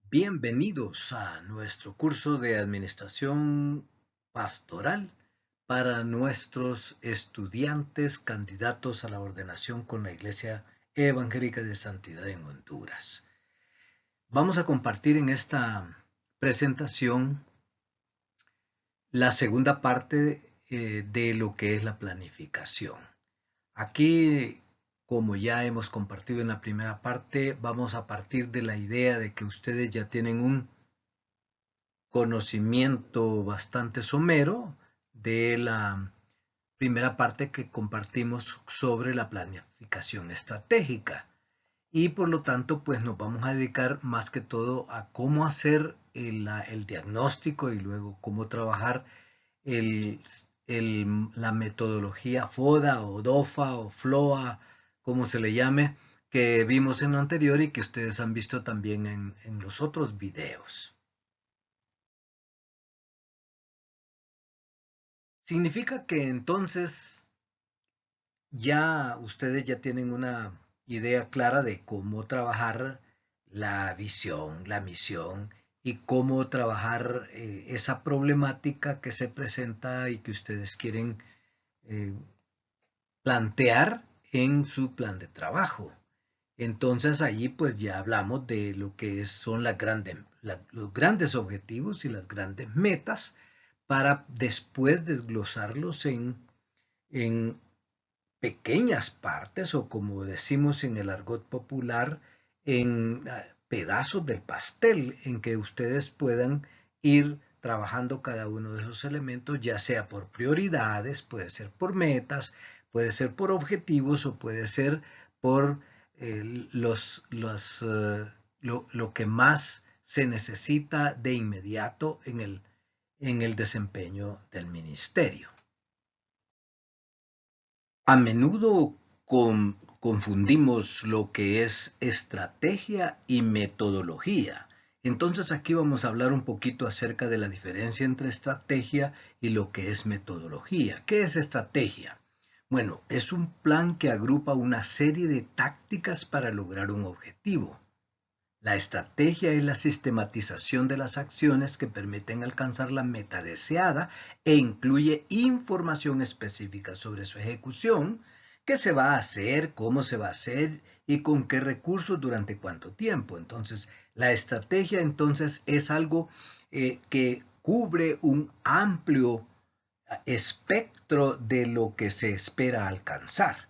Bienvenidos a nuestro curso de Administración Pastoral para nuestros estudiantes candidatos a la ordenación con la Iglesia Evangélica de Santidad en Honduras. Vamos a compartir en esta presentación la segunda parte de lo que es la planificación. Aquí, como ya hemos compartido en la primera parte, vamos a partir de la idea de que ustedes ya tienen un conocimiento bastante somero de la primera parte que compartimos sobre la planificación estratégica. Y por lo tanto, pues nos vamos a dedicar más que todo a cómo hacer el diagnóstico y luego cómo trabajar el, la metodología FODA o DOFA o FLOA, como se le llame, que vimos en lo anterior y que ustedes han visto también en los otros videos. Significa que entonces ustedes ya tienen una idea clara de cómo trabajar la visión, la misión y cómo trabajar esa problemática que se presenta y que ustedes quieren eh, plantear en su plan de trabajo. Entonces allí pues ya hablamos de lo que son los grandes objetivos y las grandes metas para después desglosarlos en pequeñas partes o como decimos en el argot popular, en pedazos del pastel en que ustedes puedan ir trabajando cada uno de esos elementos, ya sea por prioridades, puede ser por metas, puede ser por objetivos o puede ser por lo que más se necesita de inmediato en el desempeño del ministerio. A menudo confundimos lo que es estrategia y metodología. Entonces aquí vamos a hablar un poquito acerca de la diferencia entre estrategia y lo que es metodología. ¿Qué es estrategia? Bueno, es un plan que agrupa una serie de tácticas para lograr un objetivo. La estrategia es la sistematización de las acciones que permiten alcanzar la meta deseada e incluye información específica sobre su ejecución, qué se va a hacer, cómo se va a hacer y con qué recursos durante cuánto tiempo. Entonces, la estrategia entonces es algo que cubre un amplio espectro de lo que se espera alcanzar.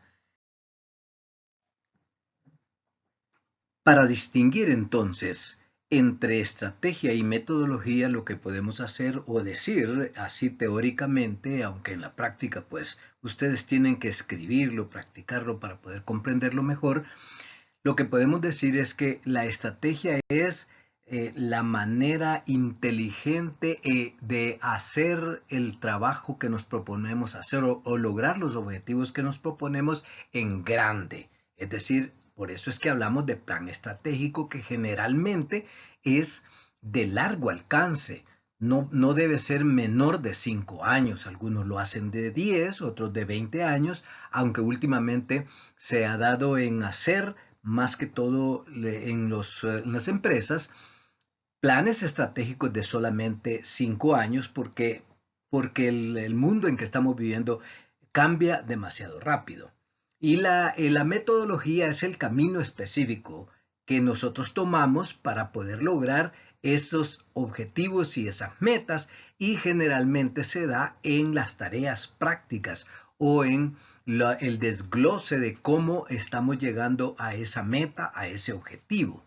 Para distinguir entonces entre estrategia y metodología, lo que podemos hacer o decir así teóricamente, aunque en la práctica pues ustedes tienen que escribirlo, practicarlo para poder comprenderlo mejor, lo que podemos decir es que la estrategia es la manera inteligente de hacer el trabajo que nos proponemos hacer o lograr los objetivos que nos proponemos en grande. Es decir, por eso es que hablamos de plan estratégico que generalmente es de largo alcance. No debe ser menor de 5 años. Algunos lo hacen de 10, otros de 20 años, aunque últimamente se ha dado en hacer más que todo en las empresas, planes estratégicos de solamente 5 años porque el mundo en que estamos viviendo cambia demasiado rápido. Y la metodología es el camino específico que nosotros tomamos para poder lograr esos objetivos y esas metas y generalmente se da en las tareas prácticas o en el desglose de cómo estamos llegando a esa meta, a ese objetivo.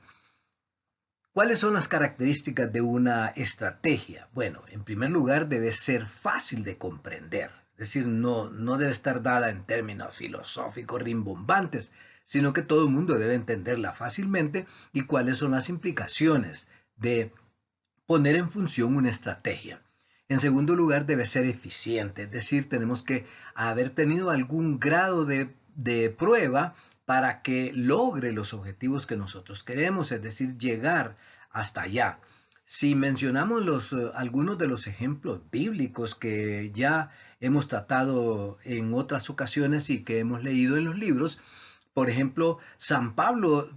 ¿Cuáles son las características de una estrategia? Bueno, en primer lugar debe ser fácil de comprender, es decir, no debe estar dada en términos filosóficos rimbombantes, sino que todo el mundo debe entenderla fácilmente y cuáles son las implicaciones de poner en función una estrategia. En segundo lugar, debe ser eficiente, es decir, tenemos que haber tenido algún grado de prueba para que logre los objetivos que nosotros queremos, es decir, llegar hasta allá. Si mencionamos algunos de los ejemplos bíblicos que ya hemos tratado en otras ocasiones y que hemos leído en los libros, por ejemplo, San Pablo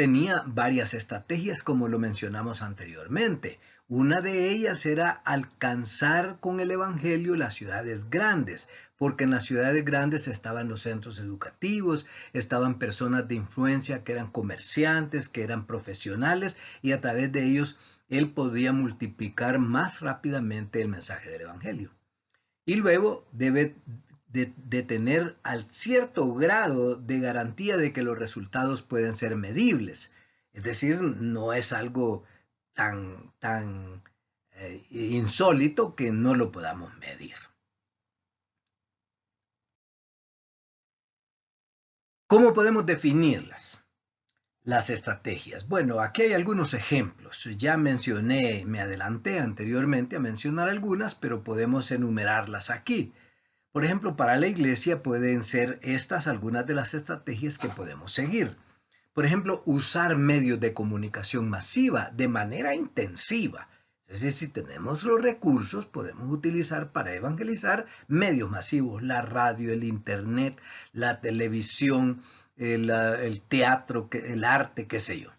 tenía varias estrategias como lo mencionamos anteriormente. Una de ellas era alcanzar con el Evangelio las ciudades grandes, porque en las ciudades grandes estaban los centros educativos, estaban personas de influencia que eran comerciantes, que eran profesionales, y a través de ellos él podía multiplicar más rápidamente el mensaje del Evangelio. Y luego debe de tener al cierto grado de garantía de que los resultados pueden ser medibles. Es decir, no es algo tan insólito que no lo podamos medir. ¿Cómo podemos definirlas? Las estrategias. Bueno, aquí hay algunos ejemplos. Ya mencioné, me adelanté anteriormente a mencionar algunas, pero podemos enumerarlas aquí. Por ejemplo, para la iglesia pueden ser estas algunas de las estrategias que podemos seguir. Por ejemplo, usar medios de comunicación masiva de manera intensiva. Es decir, si tenemos los recursos, podemos utilizar para evangelizar medios masivos, la radio, el internet, la televisión, el teatro, el arte, qué sé yo.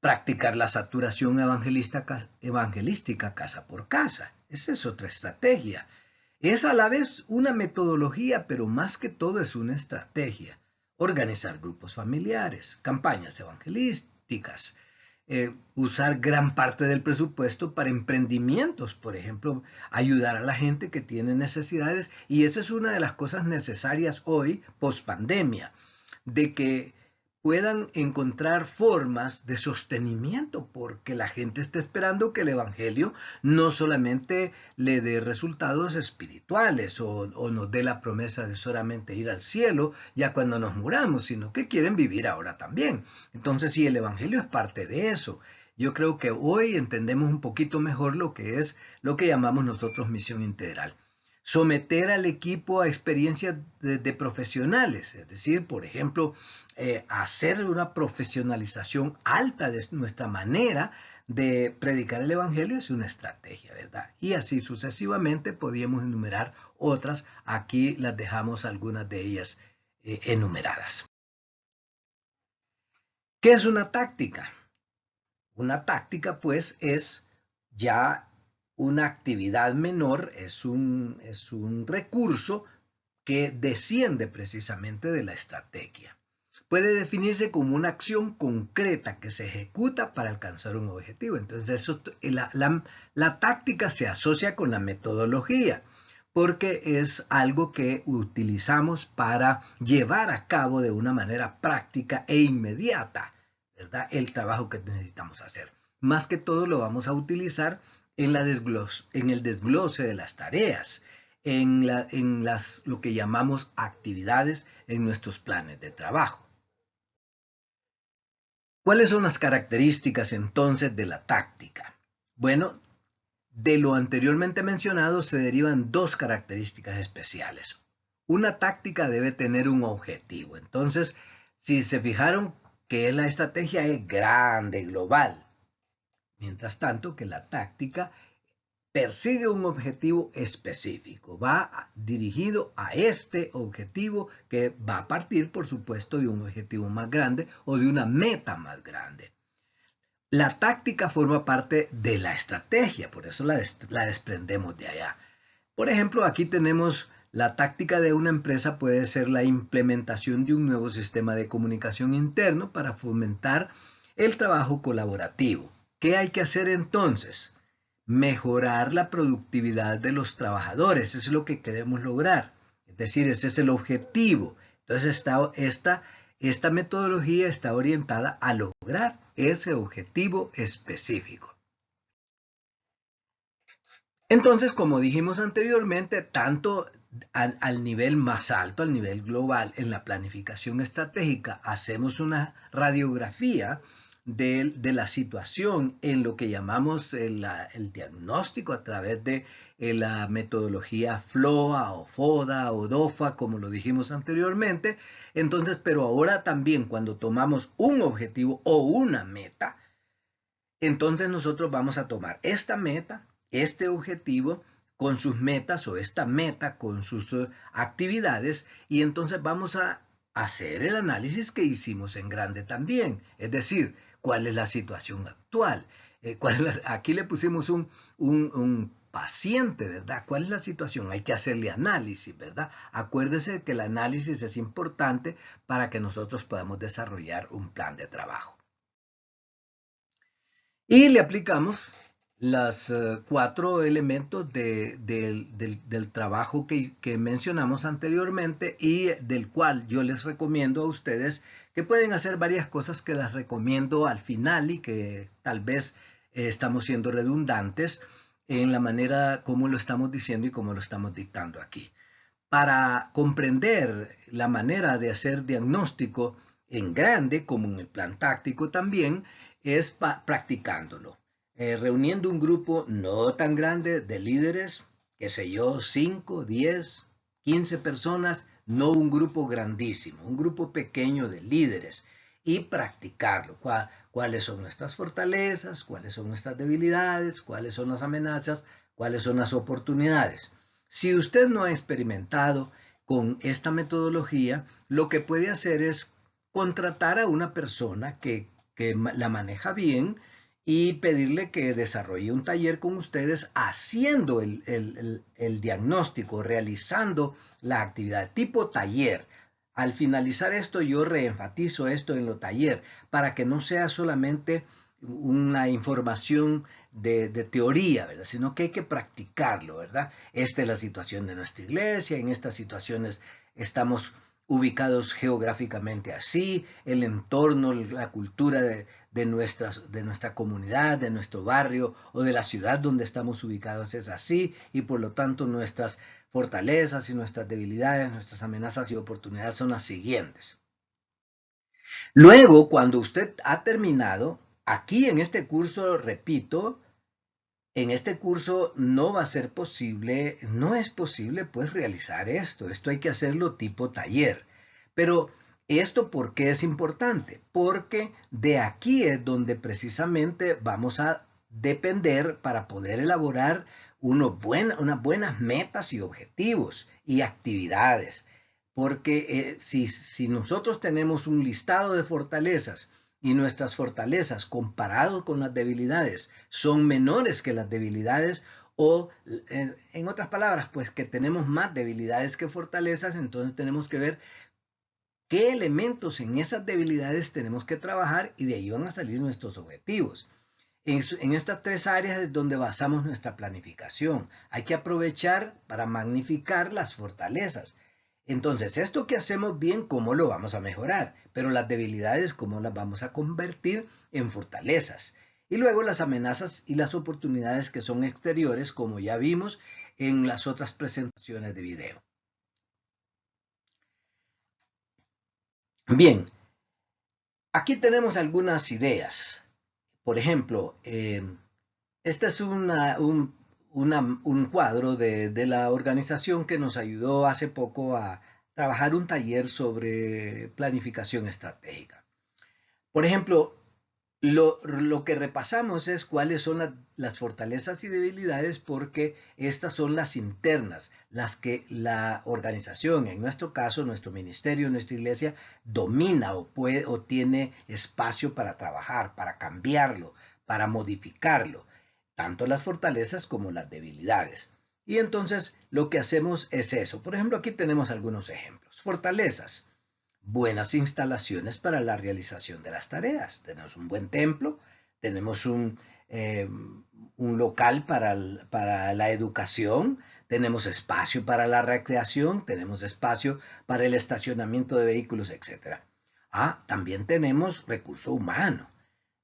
Practicar la saturación evangelística casa por casa. Esa es otra estrategia. Es a la vez una metodología, pero más que todo es una estrategia. Organizar grupos familiares, campañas evangelísticas, usar gran parte del presupuesto para emprendimientos, por ejemplo, ayudar a la gente que tiene necesidades, y esa es una de las cosas necesarias hoy, post pandemia, de que puedan encontrar formas de sostenimiento, porque la gente está esperando que el Evangelio no solamente le dé resultados espirituales o nos dé la promesa de solamente ir al cielo ya cuando nos muramos, sino que quieren vivir ahora también. Entonces, sí, el Evangelio es parte de eso. Yo creo que hoy entendemos un poquito mejor lo que es lo que llamamos nosotros misión integral. Someter al equipo a experiencias de profesionales, es decir, por ejemplo, hacer una profesionalización alta de nuestra manera de predicar el Evangelio es una estrategia, ¿verdad? Y así sucesivamente podríamos enumerar otras. Aquí las dejamos algunas de ellas enumeradas. ¿Qué es una táctica? Una táctica, pues, es ya una actividad menor, es un recurso que desciende precisamente de la estrategia. Puede definirse como una acción concreta que se ejecuta para alcanzar un objetivo. Entonces, la táctica se asocia con la metodología, porque es algo que utilizamos para llevar a cabo de una manera práctica e inmediata, ¿verdad?, el trabajo que necesitamos hacer. Más que todo lo vamos a utilizar en el desglose de las tareas, lo que llamamos actividades en nuestros planes de trabajo. ¿Cuáles son las características entonces de la táctica? Bueno, de lo anteriormente mencionado se derivan dos características especiales. Una táctica debe tener un objetivo. Entonces, si se fijaron que la estrategia es grande, global, mientras tanto que la táctica persigue un objetivo específico, va dirigido a este objetivo que va a partir, por supuesto, de un objetivo más grande o de una meta más grande. La táctica forma parte de la estrategia, por eso la desprendemos de allá. Por ejemplo, aquí tenemos la táctica de una empresa puede ser la implementación de un nuevo sistema de comunicación interno para fomentar el trabajo colaborativo. ¿Qué hay que hacer entonces? Mejorar la productividad de los trabajadores, eso es lo que queremos lograr. Es decir, ese es el objetivo. Entonces, esta metodología está orientada a lograr ese objetivo específico. Entonces, como dijimos anteriormente, tanto al nivel más alto, al nivel global, en la planificación estratégica, hacemos una radiografía de la situación en lo que llamamos el diagnóstico a través de la metodología FLOA o FODA o DOFA, como lo dijimos anteriormente. Entonces, pero ahora también cuando tomamos un objetivo o una meta, entonces nosotros vamos a tomar esta meta, este objetivo con sus metas o esta meta con sus actividades, y entonces vamos a hacer el análisis que hicimos en grande también, es decir, cuál es la situación actual. Aquí le pusimos un paciente, ¿verdad? ¿Cuál es la situación? Hay que hacerle análisis, ¿verdad? Acuérdese que el análisis es importante para que nosotros podamos desarrollar un plan de trabajo. Y le aplicamos los 4 elementos del trabajo que mencionamos anteriormente y del cual yo les recomiendo a ustedes que pueden hacer varias cosas que las recomiendo al final y que tal vez estamos siendo redundantes en la manera como lo estamos diciendo y como lo estamos dictando aquí. Para comprender la manera de hacer diagnóstico en grande, como en el plan táctico también, es practicándolo. Reuniendo un grupo no tan grande de líderes, qué sé yo, 5, 10, 15 personas, no un grupo grandísimo, un grupo pequeño de líderes y practicarlo. ¿Cuáles son nuestras fortalezas? ¿Cuáles son nuestras debilidades? ¿Cuáles son las amenazas? ¿Cuáles son las oportunidades? Si usted no ha experimentado con esta metodología, lo que puede hacer es contratar a una persona que la maneja bien y pedirle que desarrolle un taller con ustedes haciendo el diagnóstico, realizando la actividad tipo taller. Al finalizar esto, yo reenfatizo esto en lo taller para que no sea solamente una información de teoría, ¿verdad? Sino que hay que practicarlo, ¿verdad? Esta es la situación de nuestra iglesia, en estas situaciones estamos ubicados geográficamente así, el entorno, la cultura de nuestra comunidad, de nuestro barrio o de la ciudad donde estamos ubicados es así y por lo tanto nuestras fortalezas y nuestras debilidades, nuestras amenazas y oportunidades son las siguientes. Luego, cuando usted ha terminado, aquí en este curso, repito, en este curso no va a ser posible, no es posible pues realizar esto. Esto hay que hacerlo tipo taller. Pero ¿esto por qué es importante? Porque de aquí es donde precisamente vamos a depender para poder elaborar unas buenas metas y objetivos y actividades. Porque si nosotros tenemos un listado de fortalezas y nuestras fortalezas comparado con las debilidades son menores que las debilidades o en otras palabras, pues que tenemos más debilidades que fortalezas, entonces tenemos que ver qué elementos en esas debilidades tenemos que trabajar y de ahí van a salir nuestros objetivos. En estas 3 áreas es donde basamos nuestra planificación. Hay que aprovechar para magnificar las fortalezas. Entonces, esto que hacemos bien, ¿cómo lo vamos a mejorar? Pero las debilidades, ¿cómo las vamos a convertir en fortalezas? Y luego las amenazas y las oportunidades que son exteriores, como ya vimos en las otras presentaciones de video. Bien, aquí tenemos algunas ideas. Por ejemplo, este es un cuadro de la organización que nos ayudó hace poco a trabajar un taller sobre planificación estratégica. Por ejemplo, lo que repasamos es cuáles son las fortalezas y debilidades porque estas son las internas, las que la organización, en nuestro caso, nuestro ministerio, nuestra iglesia, domina o tiene espacio para trabajar, para cambiarlo, para modificarlo, tanto las fortalezas como las debilidades. Y entonces lo que hacemos es eso. Por ejemplo, aquí tenemos algunos ejemplos. Fortalezas, buenas instalaciones para la realización de las tareas. Tenemos un buen templo, tenemos un local para la educación, tenemos espacio para la recreación, tenemos espacio para el estacionamiento de vehículos, etc. También tenemos recurso humano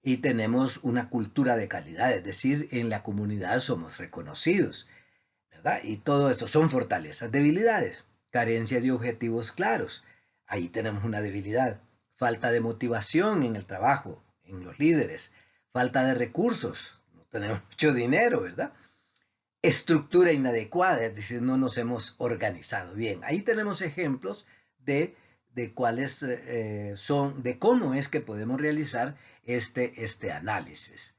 y tenemos una cultura de calidad, es decir, en la comunidad somos reconocidos, ¿verdad? Y todo eso son fortalezas, debilidades, carencia de objetivos claros. Ahí tenemos una debilidad. Falta de motivación en el trabajo, en los líderes. Falta de recursos. No tenemos mucho dinero, ¿verdad? Estructura inadecuada, es decir, no nos hemos organizado bien. Ahí tenemos ejemplos de cuáles son, de cómo es que podemos realizar este análisis.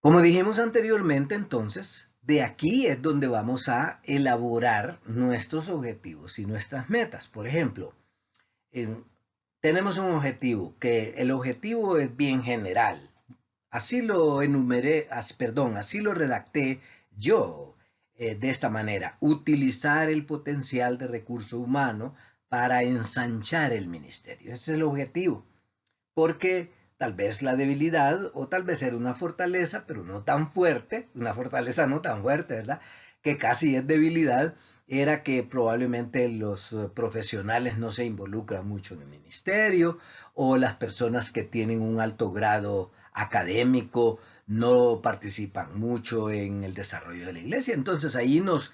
Como dijimos anteriormente, entonces, De aquí es donde vamos a elaborar nuestros objetivos y nuestras metas. Por ejemplo, en- tenemos un objetivo, que el objetivo es bien general. Así lo enumeré, perdón, así lo redacté yo, de esta manera: utilizar el potencial de recurso humano para ensanchar el ministerio. Ese es el objetivo, porque tal vez la debilidad o tal vez era una fortaleza, pero no tan fuerte, una fortaleza no tan fuerte, ¿verdad? Que casi es debilidad, era que probablemente los profesionales no se involucran mucho en el ministerio, o las personas que tienen un alto grado académico no participan mucho en el desarrollo de la iglesia. Entonces ahí nos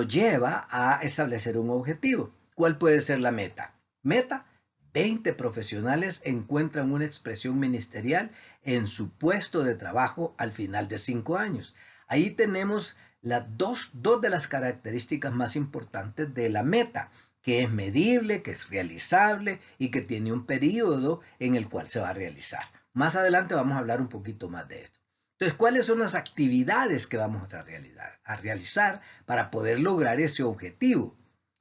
lleva a establecer un objetivo. ¿Cuál puede ser la meta? Meta: 20 profesionales encuentran una expresión ministerial en su puesto de trabajo al final de 5 años. Ahí tenemos dos de las características más importantes de la meta, que es medible, que es realizable y que tiene un periodo en el cual se va a realizar. Más adelante vamos a hablar un poquito más de esto. Entonces, ¿cuáles son las actividades que vamos a realizar para poder lograr ese objetivo?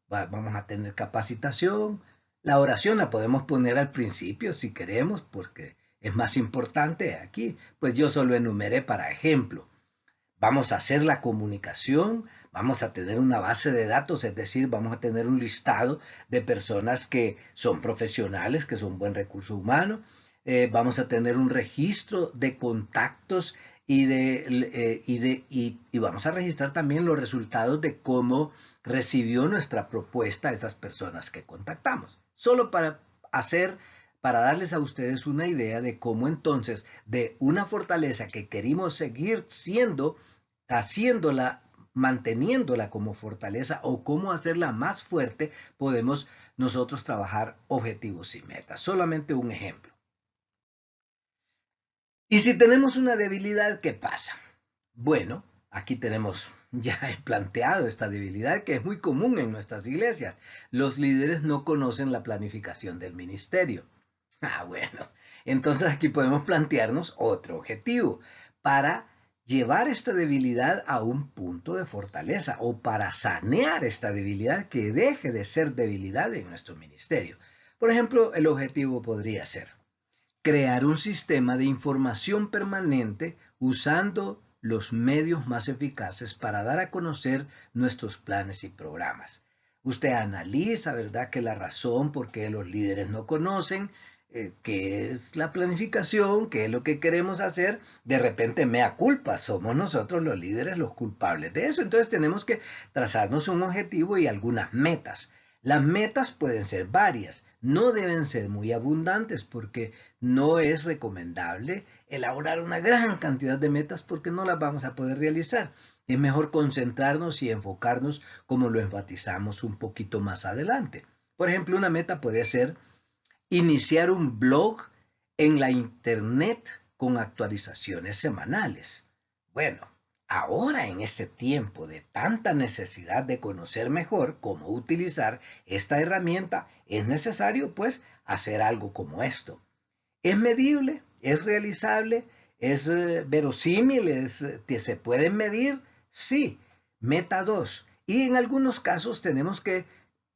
Vamos a tener capacitación. La oración la podemos poner al principio si queremos, porque es más importante aquí. Pues yo solo enumeré para ejemplo. Vamos a hacer la comunicación, vamos a tener una base de datos, es decir, vamos a tener un listado de personas que son profesionales, que son buen recurso humano. Vamos a tener un registro de contactos y vamos a registrar también los resultados de cómo recibió nuestra propuesta a esas personas que contactamos. Solo para darles a ustedes una idea de cómo entonces, de una fortaleza que queremos seguir haciéndola, manteniéndola como fortaleza, o cómo hacerla más fuerte, podemos nosotros trabajar objetivos y metas. Solamente un ejemplo. Y si tenemos una debilidad, ¿qué pasa? Bueno, aquí tenemos ya planteado esta debilidad, que es muy común en nuestras iglesias. Los líderes no conocen la planificación del ministerio. Bueno, entonces aquí podemos plantearnos otro objetivo para llevar esta debilidad a un punto de fortaleza, o para sanear esta debilidad, que deje de ser debilidad en nuestro ministerio. Por ejemplo, el objetivo podría ser crear un sistema de información permanente usando los medios más eficaces para dar a conocer nuestros planes y programas. Usted analiza, ¿verdad?, que la razón por qué los líderes no conocen qué es la planificación, qué es lo que queremos hacer. De repente, mea culpa, somos nosotros los líderes los culpables de eso. Entonces tenemos que trazarnos un objetivo y algunas metas. Las metas pueden ser varias, no deben ser muy abundantes, porque no es recomendable elaborar una gran cantidad de metas, porque no las vamos a poder realizar. Es mejor concentrarnos y enfocarnos, como lo enfatizamos un poquito más adelante. Por ejemplo, una meta puede ser iniciar un blog en la internet con actualizaciones semanales. Bueno, ahora, en este tiempo de tanta necesidad de conocer mejor cómo utilizar esta herramienta, es necesario pues hacer algo como esto. ¿Es medible? ¿Es realizable? ¿Es verosímil? Que se pueden medir? Sí. Meta 2. Y en algunos casos tenemos que,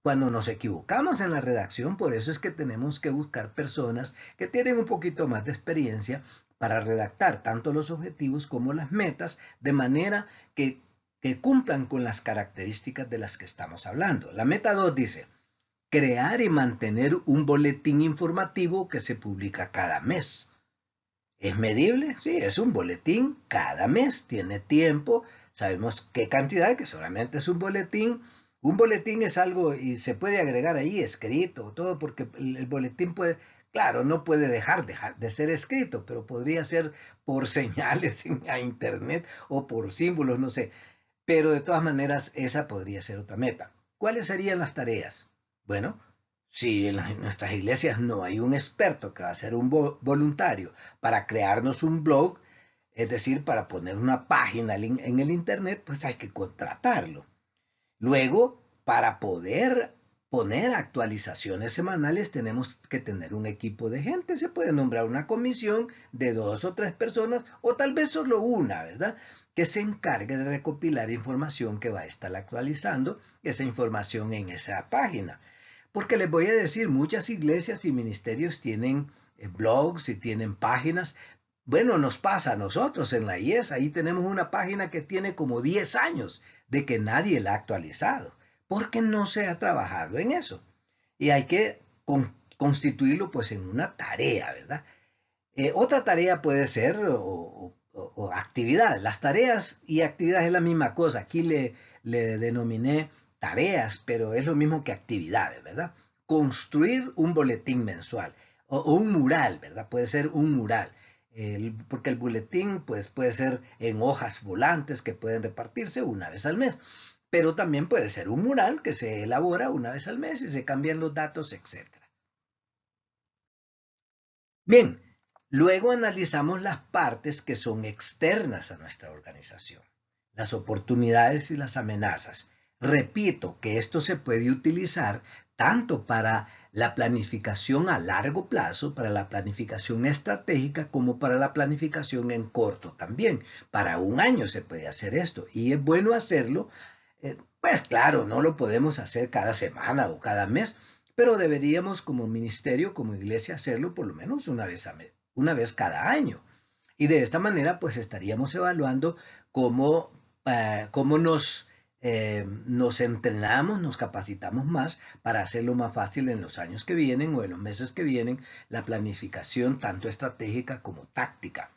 cuando nos equivocamos en la redacción, por eso es que tenemos que buscar personas que tienen un poquito más de experiencia para redactar tanto los objetivos como las metas, de manera que cumplan con las características de las que estamos hablando. La meta 2 dice: crear y mantener un boletín informativo que se publica cada mes. ¿Es medible? Sí, es un boletín cada mes, tiene tiempo, sabemos qué cantidad, que solamente es un boletín. Un boletín es algo, y se puede agregar ahí escrito, todo, porque el boletín puede, claro, no puede dejar de ser escrito, pero podría ser por señales a internet o por símbolos, no sé. Pero de todas maneras, esa podría ser otra meta. ¿Cuáles serían las tareas? Bueno, si en nuestras iglesias no hay un experto que va a ser un voluntario para crearnos un blog, es decir, para poner una página en el internet, pues hay que contratarlo. Luego, para poder poner actualizaciones semanales tenemos que tener un equipo de gente. Se puede nombrar una comisión de 2 o 3 personas o tal vez solo una, ¿verdad? Que se encargue de recopilar información que va a estar actualizando esa información en esa página. Porque les voy a decir, muchas iglesias y ministerios tienen blogs y tienen páginas. Bueno, nos pasa a nosotros en la IES, ahí tenemos una página que tiene como 10 años de que nadie la ha actualizado, porque no se ha trabajado en eso. Y hay que constituirlo pues en una tarea, ¿verdad? Otra tarea puede ser o actividad. Las tareas y actividades es la misma cosa. Aquí le denominé tareas, pero es lo mismo que actividades, ¿verdad? Construir un boletín mensual o un mural, ¿verdad? Puede ser un mural. Porque el boletín pues, puede ser en hojas volantes que pueden repartirse una vez al mes, pero también puede ser un mural que se elabora una vez al mes y se cambian los datos, etcétera. Bien, luego analizamos las partes que son externas a nuestra organización, las oportunidades y las amenazas. Repito que esto se puede utilizar tanto para la planificación a largo plazo, para la planificación estratégica, como para la planificación en corto también. Para un año se puede hacer esto y es bueno hacerlo. Pues claro, no lo podemos hacer cada semana o cada mes, pero deberíamos como ministerio, como iglesia, hacerlo por lo menos una vez cada año. Y de esta manera, pues estaríamos evaluando cómo, cómo nos entrenamos, nos capacitamos más para hacerlo más fácil en los años que vienen o en los meses que vienen, la planificación tanto estratégica como táctica.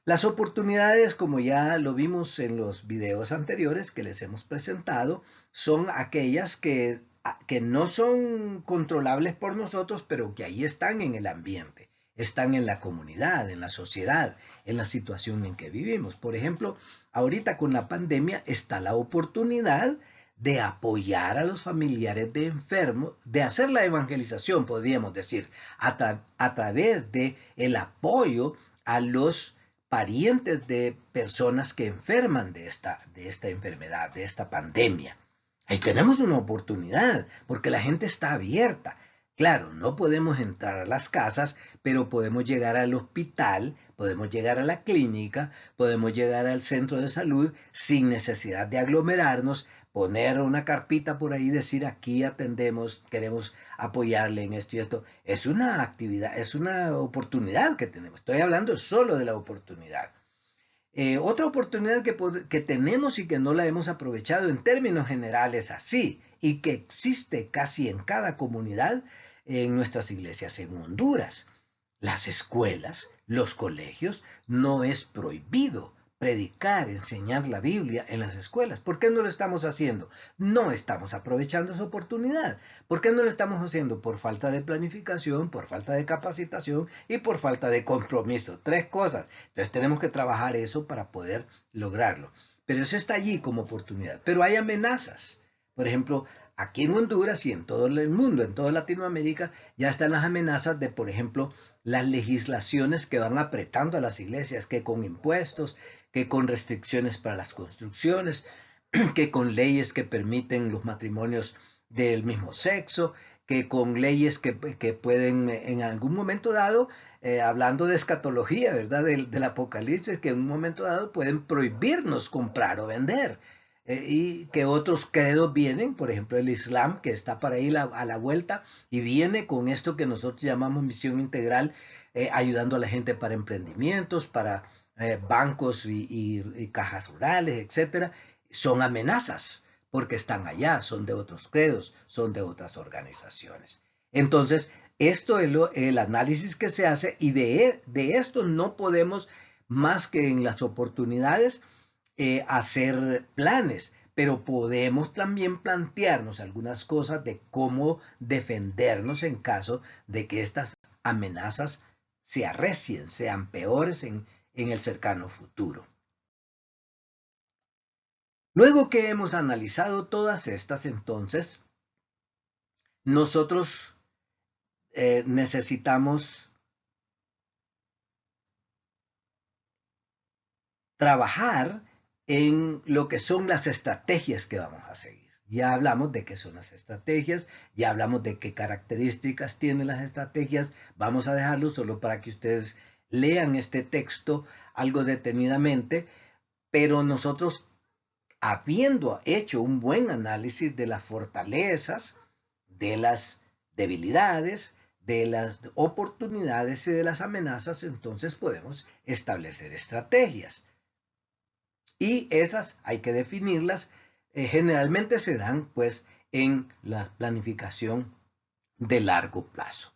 Las oportunidades, como ya lo vimos en los videos anteriores que les hemos presentado, son aquellas que no son controlables por nosotros, pero que ahí están en el ambiente, están en la comunidad, en la sociedad, en la situación en que vivimos. Por ejemplo, ahorita con la pandemia está la oportunidad de apoyar a los familiares de enfermos, de hacer la evangelización, podríamos decir, a través de el apoyo a los parientes de personas que enferman de esta enfermedad, de esta pandemia. Ahí tenemos una oportunidad, porque la gente está abierta. Claro, no podemos entrar a las casas, pero podemos llegar al hospital, podemos llegar a la clínica, podemos llegar al centro de salud sin necesidad de aglomerarnos, poner una carpita por ahí, decir aquí atendemos, queremos apoyarle en esto y esto. Es una actividad, es una oportunidad que tenemos. Estoy hablando solo de la oportunidad. Otra oportunidad que tenemos y que no la hemos aprovechado en términos generales así, y que existe casi en cada comunidad en nuestras iglesias en Honduras. Las escuelas, los colegios, no es prohibido predicar, enseñar la Biblia en las escuelas. ¿Por qué no lo estamos haciendo? No estamos aprovechando esa oportunidad. ¿Por qué no lo estamos haciendo? Por falta de planificación, por falta de capacitación y por falta de compromiso. 3 cosas. Entonces tenemos que trabajar eso para poder lograrlo. Pero eso está allí como oportunidad. Pero hay amenazas. Por ejemplo, aquí en Honduras y en todo el mundo, en toda Latinoamérica, ya están las amenazas de, por ejemplo, las legislaciones que van apretando a las iglesias, que con impuestos, que con restricciones para las construcciones, que con leyes que permiten los matrimonios del mismo sexo, que con leyes que pueden en algún momento dado, hablando de escatología, ¿verdad? Del Apocalipsis, que en un momento dado pueden prohibirnos comprar o vender. Y que otros credos vienen, por ejemplo el Islam, que está para ir a la vuelta y viene con esto que nosotros llamamos misión integral, ayudando a la gente para emprendimientos, para bancos y cajas rurales, etcétera. Son amenazas porque están allá, son de otros credos, son de otras organizaciones. Entonces, esto es el análisis que se hace y de esto no podemos más que en las oportunidades hacer planes, pero podemos también plantearnos algunas cosas de cómo defendernos en caso de que estas amenazas se arrecien, sean peores en el cercano futuro. Luego que hemos analizado todas estas, entonces, nosotros necesitamos trabajar en lo que son las estrategias que vamos a seguir. Ya hablamos de qué son las estrategias, ya hablamos de qué características tienen las estrategias. Vamos a dejarlo solo para que ustedes lean este texto algo detenidamente, pero nosotros, habiendo hecho un buen análisis de las fortalezas, de las debilidades, de las oportunidades y de las amenazas, entonces podemos establecer estrategias. Y esas hay que definirlas. Generalmente se dan pues en la planificación de largo plazo.